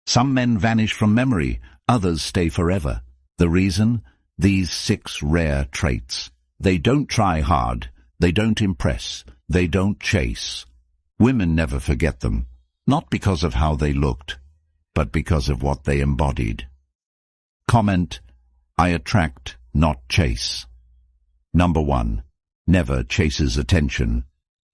Some men vanish from memory, others stay forever. The reason? These 6 rare traits. They don't try hard, they don't impress, they don't chase. Women never forget them, not because of how they looked, but because of what they embodied. Comment: I attract, not chase. Number 1. Never chases attention.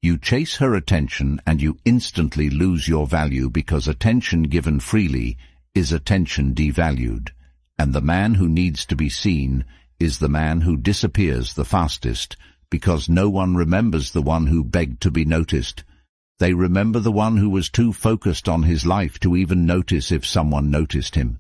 You chase her attention and you instantly lose your value, because attention given freely is attention devalued. And the man who needs to be seen is the man who disappears the fastest, because no one remembers the one who begged to be noticed. They remember the one who was too focused on his life to even notice if someone noticed him.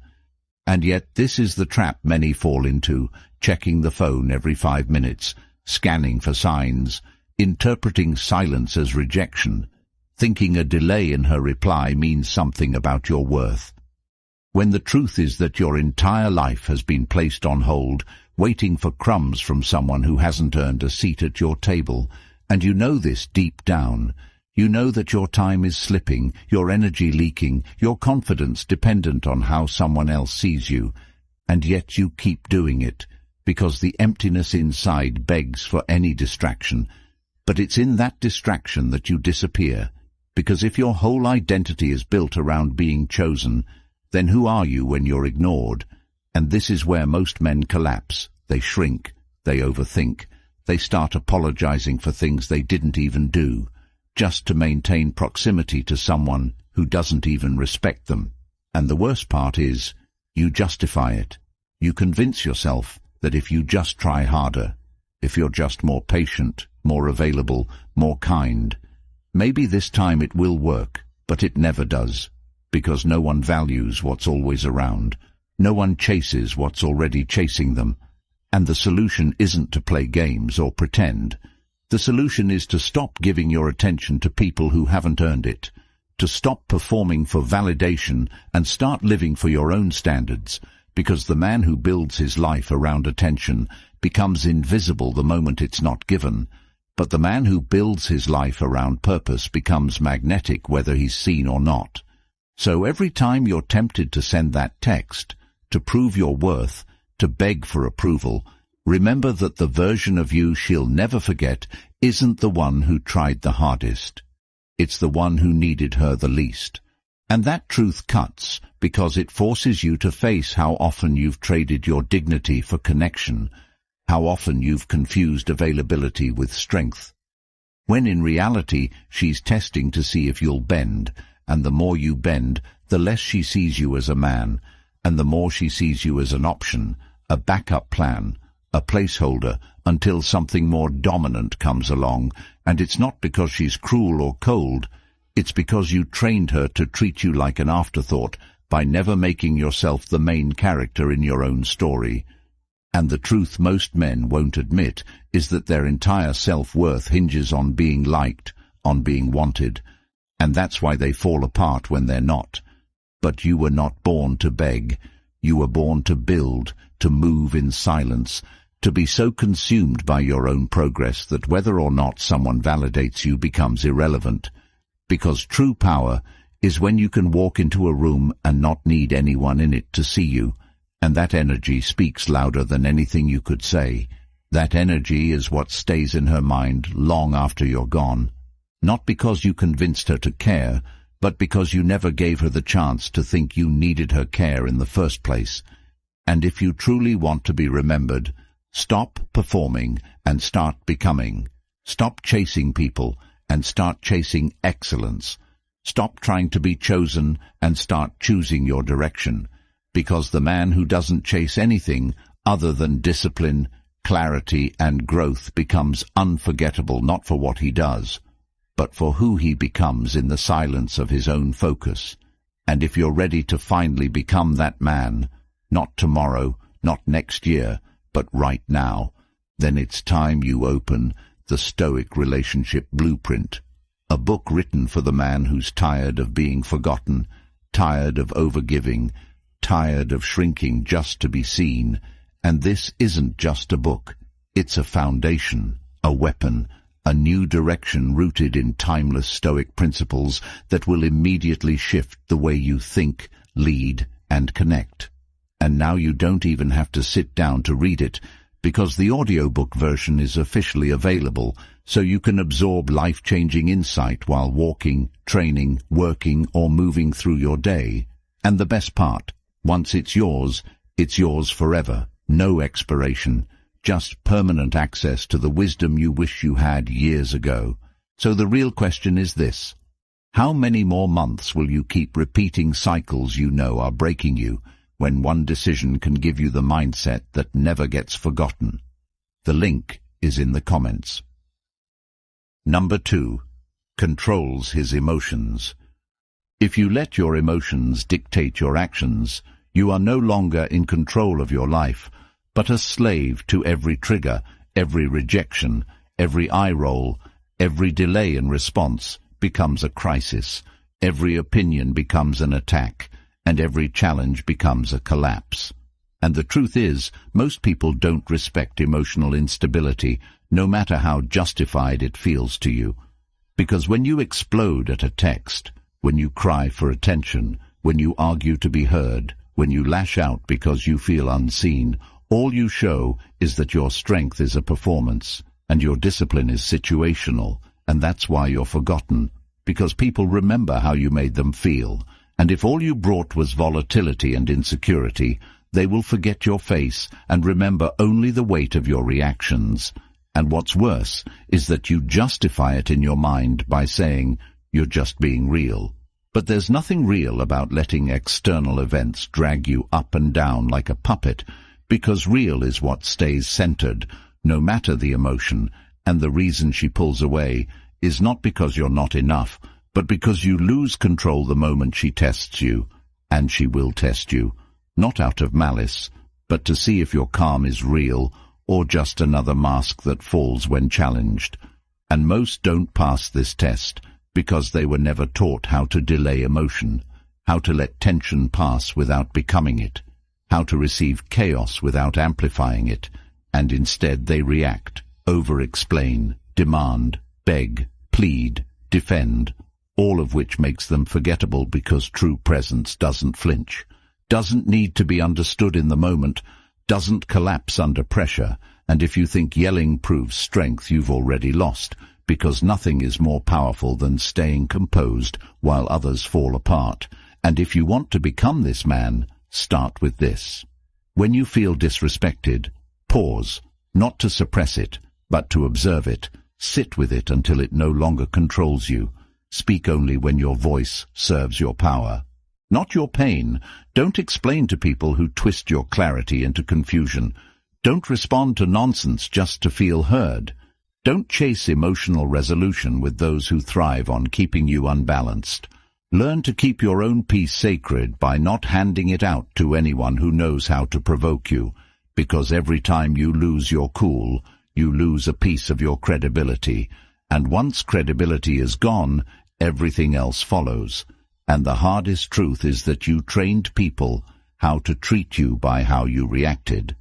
And yet this is the trap many fall into, checking the phone every 5 minutes, scanning for signs, interpreting silence as rejection, thinking a delay in her reply means something about your worth. When the truth is that your entire life has been placed on hold, waiting for crumbs from someone who hasn't earned a seat at your table, and you know this deep down. You know that your time is slipping, your energy leaking, your confidence dependent on how someone else sees you, and yet you keep doing it, because the emptiness inside begs for any distraction. But it's in that distraction that you disappear, because if your whole identity is built around being chosen, then who are you when you're ignored? And this is where most men collapse. They shrink, they overthink, they start apologizing for things they didn't even do, just to maintain proximity to someone who doesn't even respect them. And the worst part is, you justify it. You convince yourself that if you just try harder, if you're just more patient, more available, more kind, maybe this time it will work, but it never does, because no one values what's always around. No one chases what's already chasing them. And the solution isn't to play games or pretend. The solution is to stop giving your attention to people who haven't earned it, to stop performing for validation and start living for your own standards, because the man who builds his life around attention becomes invisible the moment it's not given, but the man who builds his life around purpose becomes magnetic whether he's seen or not. So every time you're tempted to send that text, to prove your worth, to beg for approval, remember that the version of you she'll never forget isn't the one who tried the hardest. It's the one who needed her the least. And that truth cuts, because it forces you to face how often you've traded your dignity for connection, how often you've confused availability with strength, when in reality she's testing to see if you'll bend, and the more you bend, the less she sees you as a man, and the more she sees you as an option, a backup plan, a placeholder, until something more dominant comes along. And it's not because she's cruel or cold, it's because you trained her to treat you like an afterthought by never making yourself the main character in your own story. And the truth most men won't admit is that their entire self-worth hinges on being liked, on being wanted, and that's why they fall apart when they're not. But you were not born to beg. You were born to build, to move in silence, to be so consumed by your own progress that whether or not someone validates you becomes irrelevant. Because true power is when you can walk into a room and not need anyone in it to see you, and that energy speaks louder than anything you could say. That energy is what stays in her mind long after you're gone. Not because you convinced her to care, but because you never gave her the chance to think you needed her care in the first place. And if you truly want to be remembered, stop performing and start becoming. Stop chasing people and start chasing excellence. Stop trying to be chosen and start choosing your direction. Because the man who doesn't chase anything other than discipline, clarity, and growth becomes unforgettable not for what he does, but for who he becomes in the silence of his own focus. And if you're ready to finally become that man, not tomorrow, not next year, but right now, then it's time you open the Stoic Relationship Blueprint, a book written for the man who's tired of being forgotten, tired of overgiving, tired of shrinking just to be seen. And this isn't just a book. It's a foundation, a weapon, a new direction rooted in timeless Stoic principles that will immediately shift the way you think, lead, and connect. And now you don't even have to sit down to read it, because the audiobook version is officially available, so you can absorb life-changing insight while walking, training, working, or moving through your day. And the best part, once it's yours forever. No expiration, just permanent access to the wisdom you wish you had years ago. So the real question is this: how many more months will you keep repeating cycles you know are breaking you, when one decision can give you the mindset that never gets forgotten? The link is in the comments. Number 2. Controls his emotions. If you let your emotions dictate your actions, you are no longer in control of your life, but a slave to every trigger, every rejection, every eye roll, every delay in response becomes a crisis, every opinion becomes an attack, and every challenge becomes a collapse. And the truth is, most people don't respect emotional instability, no matter how justified it feels to you. Because when you explode at a text, when you cry for attention, when you argue to be heard, when you lash out because you feel unseen, all you show is that your strength is a performance, and your discipline is situational, and that's why you're forgotten, because people remember how you made them feel. And if all you brought was volatility and insecurity, they will forget your face and remember only the weight of your reactions. And what's worse is that you justify it in your mind by saying, you're just being real. But there's nothing real about letting external events drag you up and down like a puppet, because real is what stays centered, no matter the emotion, and the reason she pulls away is not because you're not enough, but because you lose control the moment she tests you, and she will test you, not out of malice, but to see if your calm is real or just another mask that falls when challenged. And most don't pass this test because they were never taught how to delay emotion, how to let tension pass without becoming it, how to receive chaos without amplifying it, and instead they react, over-explain, demand, beg, plead, defend, all of which makes them forgettable because true presence doesn't flinch, doesn't need to be understood in the moment, doesn't collapse under pressure, and if you think yelling proves strength, you've already lost, because nothing is more powerful than staying composed while others fall apart. And if you want to become this man, start with this. When you feel disrespected, pause, not to suppress it, but to observe it. Sit with it until it no longer controls you. Speak only when your voice serves your power, not your pain. Don't explain to people who twist your clarity into confusion. Don't respond to nonsense just to feel heard. Don't chase emotional resolution with those who thrive on keeping you unbalanced. Learn to keep your own peace sacred by not handing it out to anyone who knows how to provoke you, because every time you lose your cool, you lose a piece of your credibility, and once credibility is gone, everything else follows. And the hardest truth is that you trained people how to treat you by how you reacted.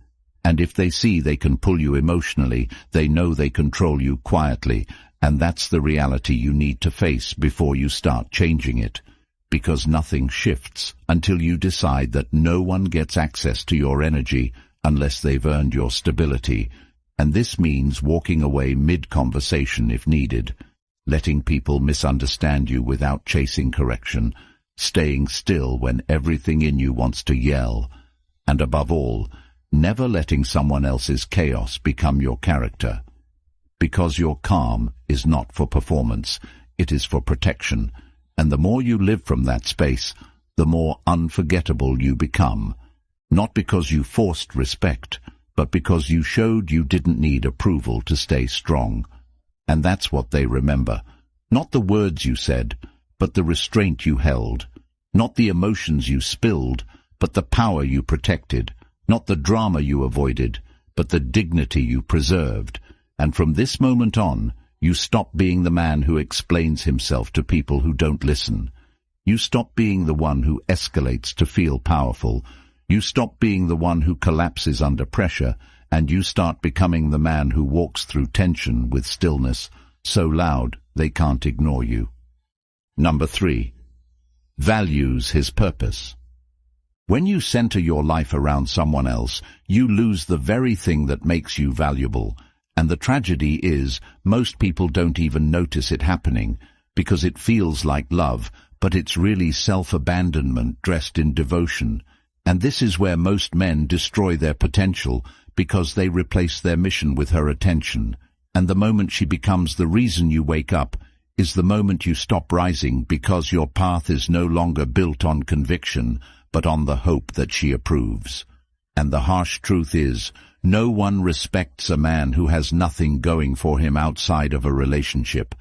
And if they see they can pull you emotionally, they know they control you quietly, and that's the reality you need to face before you start changing it. Because nothing shifts until you decide that no one gets access to your energy unless they've earned your stability. And this means walking away mid-conversation if needed, letting people misunderstand you without chasing correction, staying still when everything in you wants to yell, and above all, never letting someone else's chaos become your character. Because your calm is not for performance, it is for protection, and the more you live from that space, the more unforgettable you become. Not because you forced respect, but because you showed you didn't need approval to stay strong. And that's what they remember. Not the words you said, but the restraint you held. Not the emotions you spilled, but the power you protected. Not the drama you avoided, but the dignity you preserved. And from this moment on, you stop being the man who explains himself to people who don't listen. You stop being the one who escalates to feel powerful. You stop being the one who collapses under pressure, and you start becoming the man who walks through tension with stillness, so loud they can't ignore you. Number 3. Values his purpose. When you center your life around someone else, you lose the very thing that makes you valuable. And the tragedy is, most people don't even notice it happening, because it feels like love, but it's really self-abandonment dressed in devotion. And this is where most men destroy their potential, because they replace their mission with her attention. And the moment she becomes the reason you wake up is the moment you stop rising, because your path is no longer built on conviction, but on the hope that she approves. And the harsh truth is, no one respects a man who has nothing going for him outside of a relationship.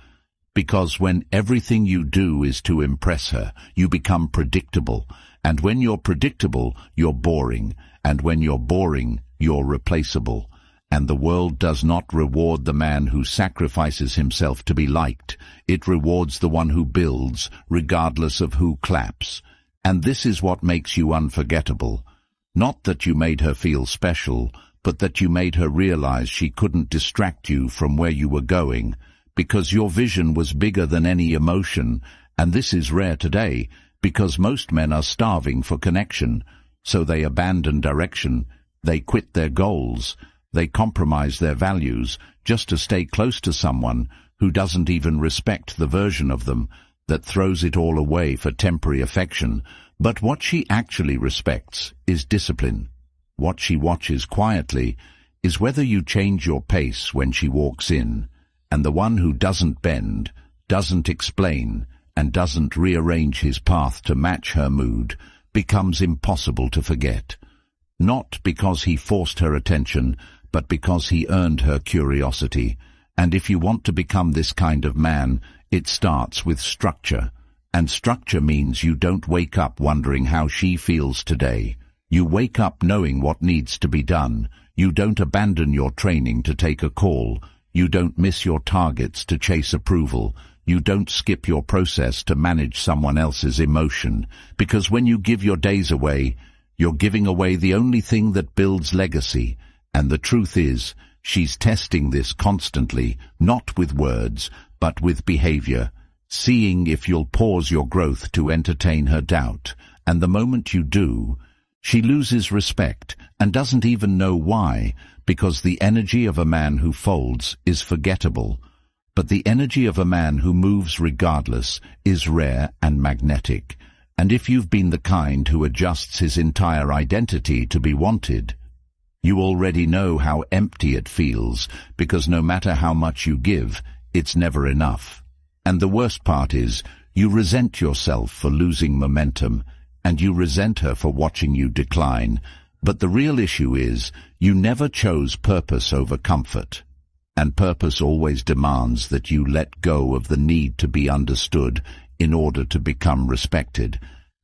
Because when everything you do is to impress her, you become predictable. And when you're predictable, you're boring. And when you're boring, you're replaceable. And the world does not reward the man who sacrifices himself to be liked. It rewards the one who builds, regardless of who claps. And this is what makes you unforgettable. Not that you made her feel special, but that you made her realize she couldn't distract you from where you were going, because your vision was bigger than any emotion. And this is rare today, because most men are starving for connection, so they abandon direction, they quit their goals, they compromise their values just to stay close to someone who doesn't even respect the version of them that throws it all away for temporary affection. But what she actually respects is discipline. What she watches quietly is whether you change your pace when she walks in. And the one who doesn't bend, doesn't explain, and doesn't rearrange his path to match her mood becomes impossible to forget. Not because he forced her attention, but because he earned her curiosity. And if you want to become this kind of man, it starts with structure. And structure means you don't wake up wondering how she feels today. You wake up knowing what needs to be done. You don't abandon your training to take a call. You don't miss your targets to chase approval. You don't skip your process to manage someone else's emotion. Because when you give your days away, you're giving away the only thing that builds legacy. And the truth is, she's testing this constantly, not with words, but with behavior, seeing if you'll pause your growth to entertain her doubt. And the moment you do, she loses respect and doesn't even know why, because the energy of a man who folds is forgettable. But the energy of a man who moves regardless is rare and magnetic. And if you've been the kind who adjusts his entire identity to be wanted, you already know how empty it feels, because no matter how much you give, it's never enough. And the worst part is, you resent yourself for losing momentum, and you resent her for watching you decline. But the real issue is, you never chose purpose over comfort. And purpose always demands that you let go of the need to be understood in order to become respected.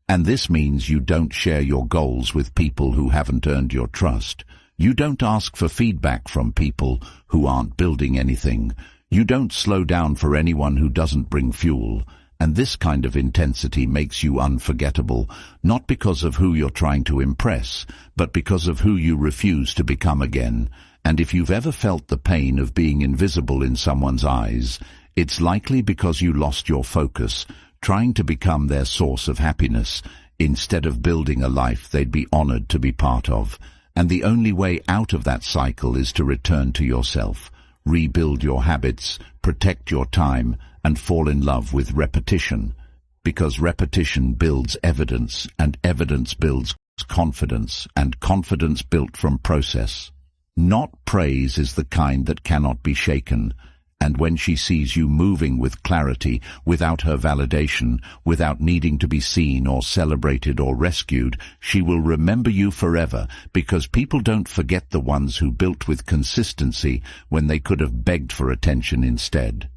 And this means you don't share your goals with people who haven't earned your trust. You don't ask for feedback from people who aren't building anything. You don't slow down for anyone who doesn't bring fuel. And this kind of intensity makes you unforgettable, not because of who you're trying to impress, but because of who you refuse to become again. And if you've ever felt the pain of being invisible in someone's eyes, it's likely because you lost your focus, trying to become their source of happiness, instead of building a life they'd be honored to be part of. And the only way out of that cycle is to return to yourself, rebuild your habits, protect your time, and fall in love with repetition. Because repetition builds evidence, and evidence builds confidence, and confidence built from process. Not praise is the kind that cannot be shaken. And when she sees you moving with clarity, without her validation, without needing to be seen or celebrated or rescued, she will remember you forever, because people don't forget the ones who built with consistency when they could have begged for attention instead.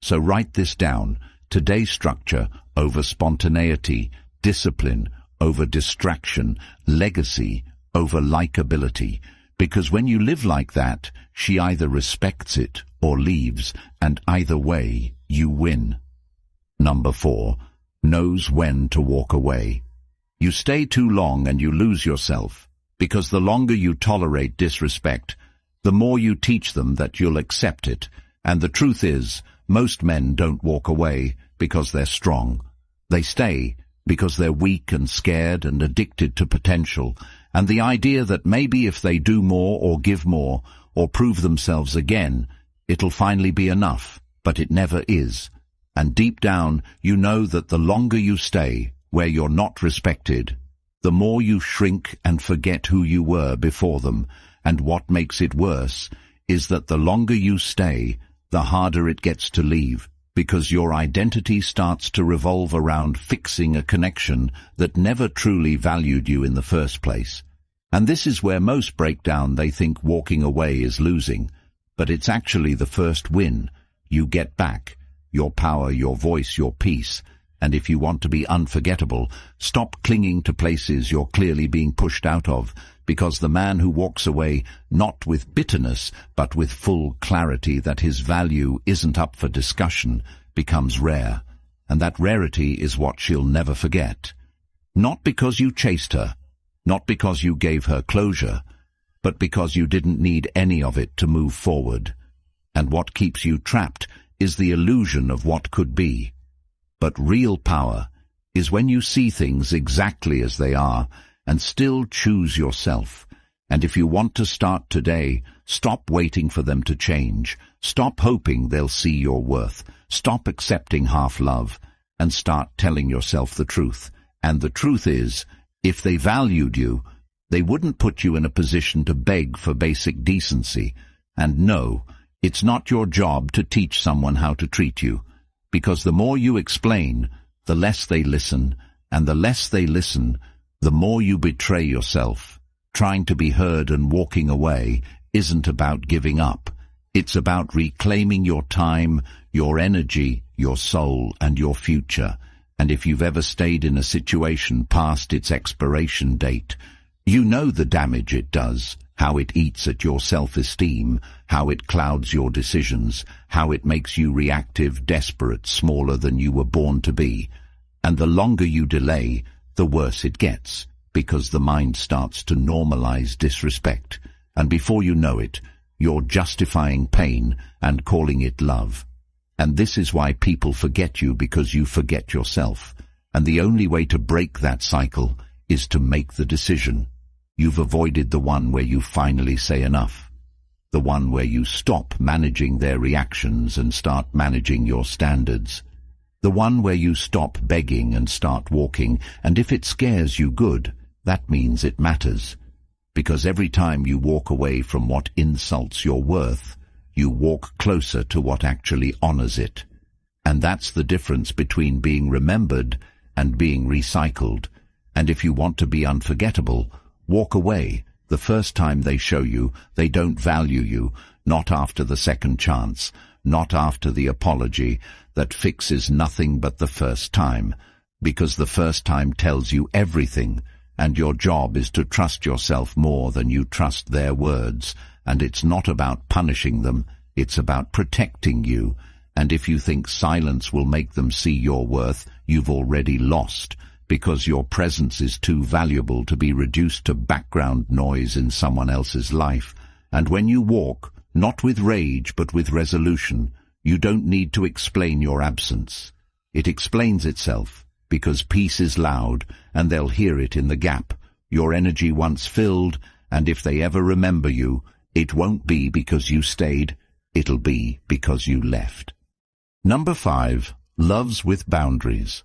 So write this down: today's structure over spontaneity, discipline over distraction, legacy over likability. Because when you live like that, she either respects it or leaves, and either way, you win. Number 4, knows when to walk away. You stay too long and you lose yourself, because the longer you tolerate disrespect, the more you teach them that you'll accept it. And the truth is, most men don't walk away because they're strong. They stay because they're weak and scared and addicted to potential, and the idea that maybe if they do more or give more or prove themselves again, it'll finally be enough, but it never is. And deep down, you know that the longer you stay where you're not respected, the more you shrink and forget who you were before them. And what makes it worse is that the longer you stay, the harder it gets to leave, because your identity starts to revolve around fixing a connection that never truly valued you in the first place. And this is where most break down. They think walking away is losing, but it's actually the first win. You get back your power, your voice, your peace. And if you want to be unforgettable, stop clinging to places you're clearly being pushed out of, because the man who walks away not with bitterness, but with full clarity that his value isn't up for discussion, becomes rare. And that rarity is what she'll never forget. Not because you chased her, not because you gave her closure, but because you didn't need any of it to move forward. And what keeps you trapped is the illusion of what could be. But real power is when you see things exactly as they are and still choose yourself. And if you want to start today, stop waiting for them to change. Stop hoping they'll see your worth. Stop accepting half love and start telling yourself the truth. And the truth is, if they valued you, they wouldn't put you in a position to beg for basic decency. And no, it's not your job to teach someone how to treat you, because the more you explain, the less they listen, and the less they listen, the more you betray yourself. Trying to be heard and walking away isn't about giving up. It's about reclaiming your time, your energy, your soul, and your future. And if you've ever stayed in a situation past its expiration date, you know the damage it does, how it eats at your self-esteem, how it clouds your decisions, how it makes you reactive, desperate, smaller than you were born to be. And the longer you delay, the worse it gets, because the mind starts to normalize disrespect. And before you know it, you're justifying pain and calling it love. And this is why people forget you, because you forget yourself. And the only way to break that cycle is to make the decision. You've avoided the one where you finally say enough. The one where you stop managing their reactions and start managing your standards. The one where you stop begging and start walking, and if it scares you, good, that means it matters. Because every time you walk away from what insults your worth, you walk closer to what actually honors it. And that's the difference between being remembered and being recycled. And if you want to be unforgettable, walk away the first time they show you they don't value you, not after the second chance, not after the apology that fixes nothing but the first time, because the first time tells you everything, and your job is to trust yourself more than you trust their words. And it's not about punishing them, it's about protecting you. And if you think silence will make them see your worth, you've already lost, because your presence is too valuable to be reduced to background noise in someone else's life. And when you walk, not with rage but with resolution, you don't need to explain your absence. It explains itself, because peace is loud, and they'll hear it in the gap. Your energy once filled, and if they ever remember you, it won't be because you stayed, it'll be because you left. Number 5. Loves with boundaries.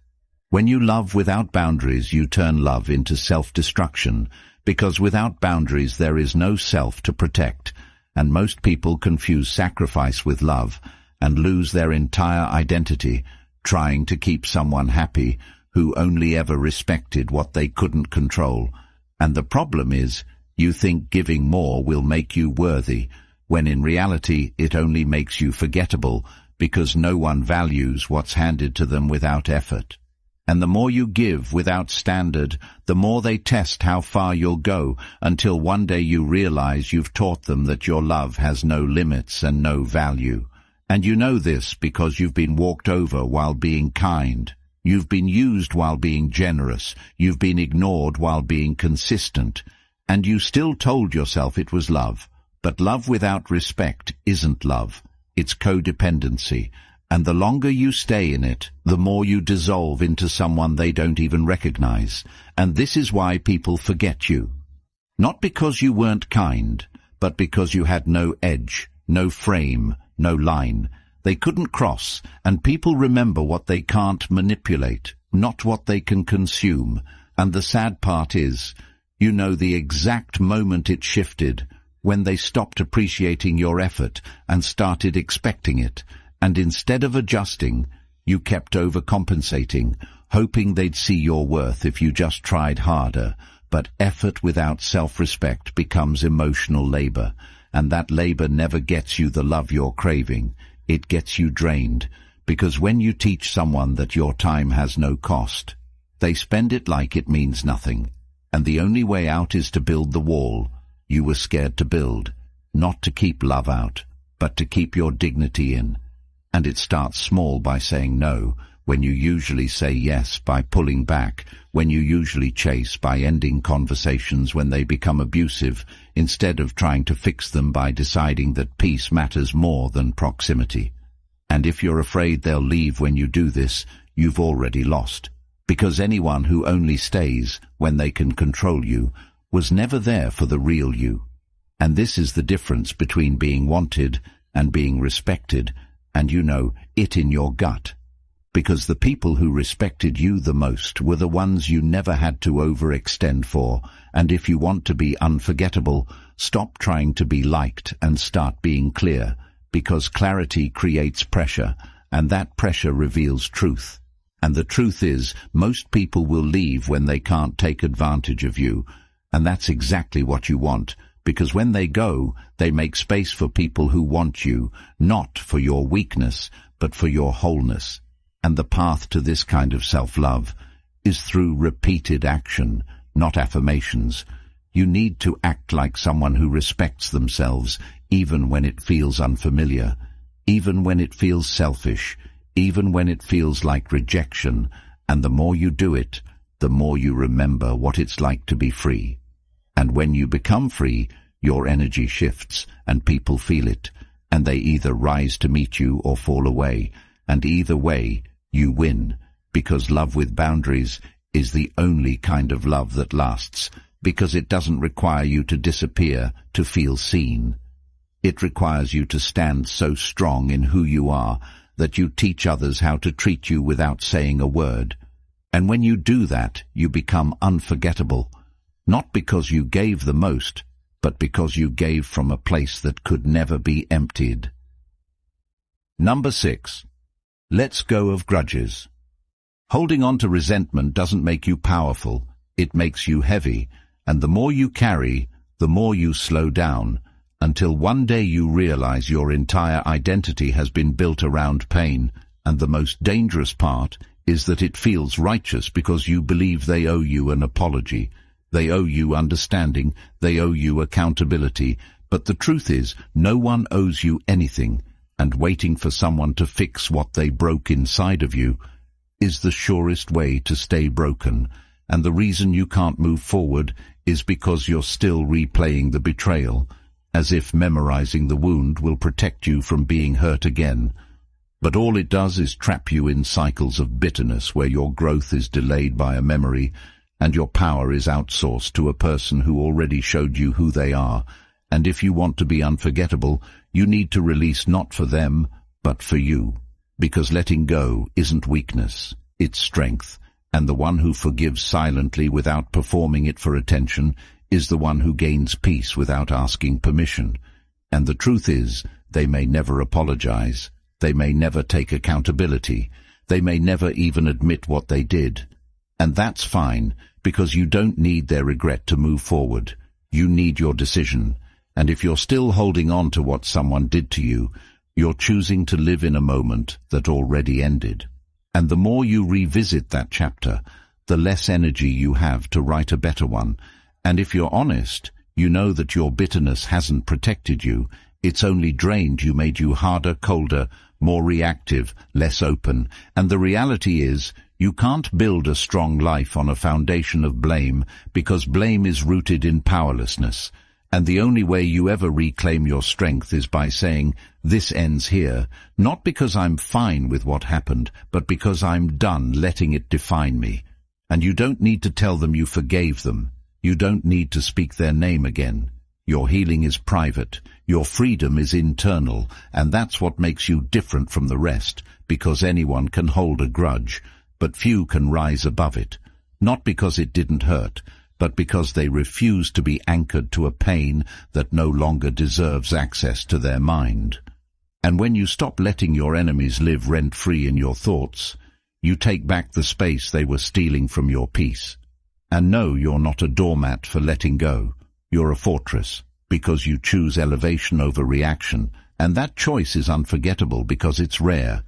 When you love without boundaries, you turn love into self-destruction, because without boundaries there is no self to protect, and most people confuse sacrifice with love and lose their entire identity trying to keep someone happy who only ever respected what they couldn't control. And the problem is, you think giving more will make you worthy, when in reality it only makes you forgettable, because no one values what's handed to them without effort. And the more you give without standard, the more they test how far you'll go, until one day you realize you've taught them that your love has no limits and no value. And you know this because you've been walked over while being kind. You've been used while being generous. You've been ignored while being consistent. And you still told yourself it was love. But love without respect isn't love. It's codependency. And the longer you stay in it, the more you dissolve into someone they don't even recognize. And this is why people forget you. Not because you weren't kind, but because you had no edge, no frame, no line. They couldn't cross, and people remember what they can't manipulate, not what they can consume. And the sad part is, you know the exact moment it shifted, when they stopped appreciating your effort and started expecting it. And instead of adjusting, you kept overcompensating, hoping they'd see your worth if you just tried harder. But effort without self-respect becomes emotional labor, and that labor never gets you the love you're craving. It gets you drained, because when you teach someone that your time has no cost, they spend it like it means nothing. And the only way out is to build the wall you were scared to build, not to keep love out, but to keep your dignity in. And it starts small by saying no, when you usually say yes, by pulling back, when you usually chase, by ending conversations when they become abusive, instead of trying to fix them by deciding that peace matters more than proximity. And if you're afraid they'll leave when you do this, you've already lost. Because anyone who only stays when they can control you was never there for the real you. And this is the difference between being wanted and being respected, and you know it in your gut. Because the people who respected you the most were the ones you never had to overextend for. And if you want to be unforgettable, stop trying to be liked and start being clear, because clarity creates pressure, and that pressure reveals truth. And the truth is, most people will leave when they can't take advantage of you, and that's exactly what you want, because when they go, they make space for people who want you, not for your weakness, but for your wholeness. And the path to this kind of self-love is through repeated action, not affirmations. You need to act like someone who respects themselves, even when it feels unfamiliar, even when it feels selfish, even when it feels like rejection. And the more you do it, the more you remember what it's like to be free. And when you become free, your energy shifts, and people feel it, and they either rise to meet you or fall away. And either way, you win, because love with boundaries is the only kind of love that lasts, because it doesn't require you to disappear to feel seen. It requires you to stand so strong in who you are that you teach others how to treat you without saying a word. And when you do that, you become unforgettable, not because you gave the most, but because you gave from a place that could never be emptied. Number 6. Let's go of grudges. Holding on to resentment doesn't make you powerful, it makes you heavy, and the more you carry, the more you slow down, until one day you realize your entire identity has been built around pain, and the most dangerous part is that it feels righteous because you believe they owe you an apology, they owe you understanding, they owe you accountability, but the truth is, no one owes you anything. And waiting for someone to fix what they broke inside of you is the surest way to stay broken. And the reason you can't move forward is because you're still replaying the betrayal, as if memorizing the wound will protect you from being hurt again. But all it does is trap you in cycles of bitterness where your growth is delayed by a memory, and your power is outsourced to a person who already showed you who they are. And if you want to be unforgettable, you need to release not for them, but for you. Because letting go isn't weakness, it's strength. And the one who forgives silently without performing it for attention is the one who gains peace without asking permission. And the truth is, they may never apologize. They may never take accountability. They may never even admit what they did. And that's fine, because you don't need their regret to move forward. You need your decision. And if you're still holding on to what someone did to you, you're choosing to live in a moment that already ended. And the more you revisit that chapter, the less energy you have to write a better one. And if you're honest, you know that your bitterness hasn't protected you. It's only drained you, made you harder, colder, more reactive, less open. And the reality is, you can't build a strong life on a foundation of blame, because blame is rooted in powerlessness. And the only way you ever reclaim your strength is by saying, "This ends here, not because I'm fine with what happened, but because I'm done letting it define me." And you don't need to tell them you forgave them. You don't need to speak their name again. Your healing is private. Your freedom is internal, and that's what makes you different from the rest, because anyone can hold a grudge, but few can rise above it. Not because it didn't hurt, but because they refuse to be anchored to a pain that no longer deserves access to their mind. And when you stop letting your enemies live rent-free in your thoughts, you take back the space they were stealing from your peace. And no, you're not a doormat for letting go. You're a fortress, because you choose elevation over reaction, and that choice is unforgettable because it's rare.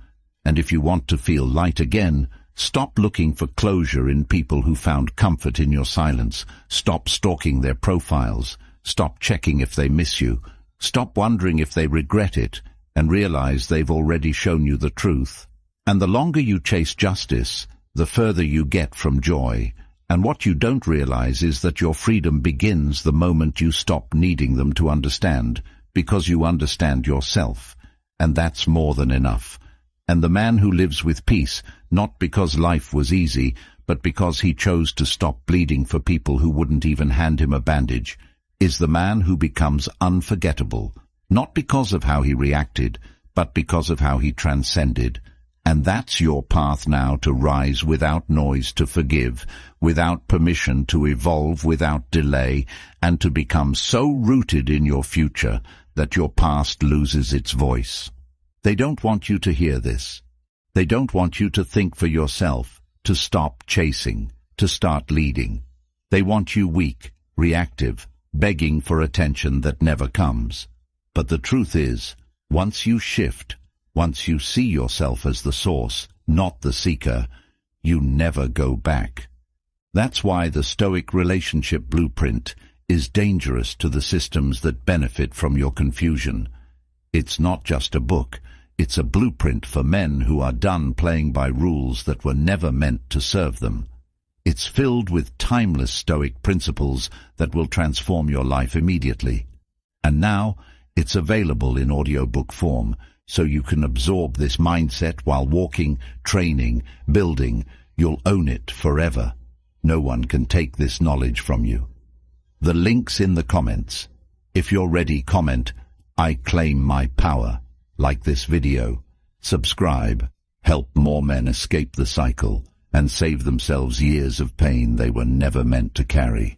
And if you want to feel light again, stop looking for closure in people who found comfort in your silence. Stop stalking their profiles. Stop checking if they miss you. Stop wondering if they regret it, and realize they've already shown you the truth. And the longer you chase justice, the further you get from joy. And what you don't realize is that your freedom begins the moment you stop needing them to understand, because you understand yourself. And that's more than enough. And the man who lives with peace, not because life was easy, but because he chose to stop bleeding for people who wouldn't even hand him a bandage, is the man who becomes unforgettable, not because of how he reacted, but because of how he transcended. And that's your path now to rise without noise, to forgive, without permission, to evolve without delay, and to become so rooted in your future that your past loses its voice. They don't want you to hear this. They don't want you to think for yourself, to stop chasing, to start leading. They want you weak, reactive, begging for attention that never comes. But the truth is, once you shift, once you see yourself as the source, not the seeker, you never go back. That's why the Stoic relationship blueprint is dangerous to the systems that benefit from your confusion. It's not just a book. It's a blueprint for men who are done playing by rules that were never meant to serve them. It's filled with timeless Stoic principles that will transform your life immediately. And now, it's available in audiobook form, so you can absorb this mindset while walking, training, building. You'll own it forever. No one can take this knowledge from you. The link's in the comments. If you're ready, comment, "I claim my power." Like this video, subscribe, help more men escape the cycle and save themselves years of pain they were never meant to carry.